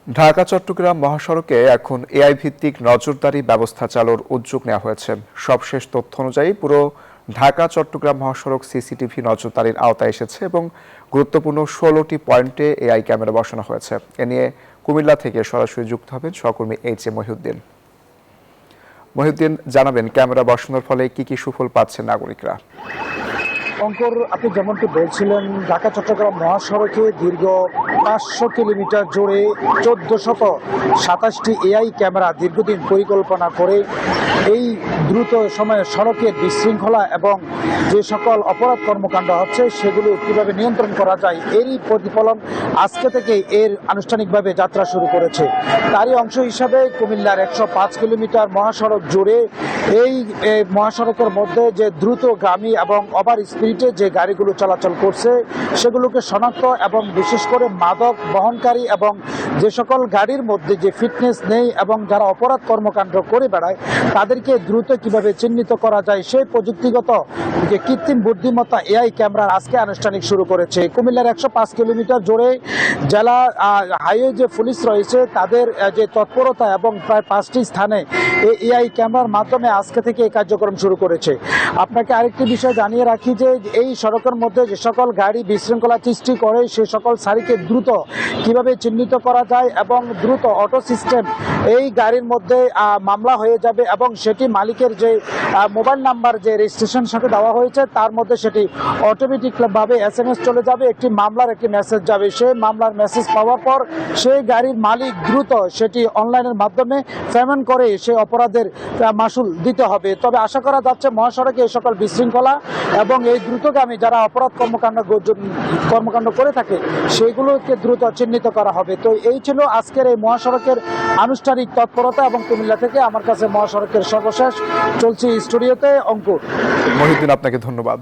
ঢাকা চট্টগ্রাম মহাসড়কে এখন এআই ভিত্তিক নজরদারি ব্যবস্থা চালুর উদ্যোগ নেওয়া হয়েছে। সবশেষ তথ্য অনুযায়ী পুরো ঢাকা চট্টগ্রাম মহাসড়ক সিসিটিভি নজরদারির আওতায় এসেছে এবং গুরুত্বপূর্ণ 16টি পয়েন্টে এআই ক্যামেরা বসানো হয়েছে। এ নিয়ে কুমিল্লা থেকে সরাসরি যুক্ত হবেন সহকর্মী এইচ.এ. মহিউদ্দিন। মহিউদ্দিন, জানাবেন ক্যামেরা বসানোর ফলে কি কি সুফল পাচ্ছেন নাগরিকরা? অঙ্কর, আপনি যেমনটি বলছিলেন, ঢাকা চট্টগ্রাম মহাসড়কে দীর্ঘ 500 কিলোমিটার জুড়ে 1427টি এআই ক্যামেরা দীর্ঘদিন পরিকল্পনা করে এই দ্রুত সময়ে সড়কের বিশৃঙ্খলা এবং যে সকল অপরাধ কর্মকাণ্ড হচ্ছে সেগুলো কিভাবে নিয়ন্ত্রণ করা যায় এরই প্রতিফলন আজকে থেকে এর আনুষ্ঠানিকভাবে যাত্রা শুরু করেছে। তারই অংশ হিসাবে কুমিল্লার 105 কিলোমিটার মহাসড়ক জুড়ে এই মহাসড়কের মধ্যে যে দ্রুতগামী এবং ওভার স্পিডে যে গাড়িগুলো চলাচল করছে সেগুলোকে শনাক্ত এবং বিশেষ করে মাদক বহনকারী এবং যে সকল গাড়ির মধ্যে যে ফিটনেস নেই এবং যারা অপরাধ কর্মকাণ্ড করে বেড়ায় তাদেরকে দ্রুত কিভাবে চিহ্নিত করা যায় সেই প্রযুক্তিগত যে কৃত্রিম বুদ্ধিমত্তা এআই ক্যামেরা আজকে আনুষ্ঠানিক শুরু করেছে। কুমিল্লার 105 কিলোমিটার জুড়ে জেলা হাইওয়ে যে পুলিশ রয়েছে তাদের যে তৎপরতা এবং প্রায় 5টি স্থানে এই এআই ক্যামেরার মাধ্যমে আজকে থেকে এই কার্যক্রম শুরু করেছে। আপনাকে আরেকটি বিষয় জানিয়ে রাখি যে এই সড়কের মধ্যে যে সকল গাড়ি বিশৃঙ্খলা সৃষ্টি করে সে সকল সারিকে দ্রুত কিভাবে চিহ্নিত করা যায় এবং দ্রুত অটো সিস্টেম এই গাড়ির মধ্যে মামলা হয়ে যাবে এবং সেটি মালিকের যে মোবাইল নাম্বার যে রেজিস্ট্রেশন সাথে দেওয়া হয়েছে তার মধ্যে সেটি অটোমেটিকভাবে SMS চলে যাবে, একটি মামলার একটি মেসেজ যাবে। সেই মামলার মেসেজ পাওয়ার পর সেই গাড়ির মালিক দ্রুত সেটি অনলাইনের মাধ্যমে পেমেন্ট করে সেই অপরাধের মাসুল দিতে হবে। তবে আশা করা যাচ্ছে মহাসড়কে এই সকল বিশৃঙ্খলা এবং এই দ্রুতগামী যারা অপরাধ কর্মকাণ্ড করে থাকে সেগুলোকে দ্রুত চিহ্নিত করা হবে। তো এই ছিল আজকের এই মহাসড়কের আনুষ্ঠানিক তৎপরতা এবং কুমিল্লা থেকে আমার কাছে মহাসড়কের সর্বশেষ চলছে স্টুডিওতে অঙ্কুর। মহিউদ্দিন, আপনাকে ধন্যবাদ।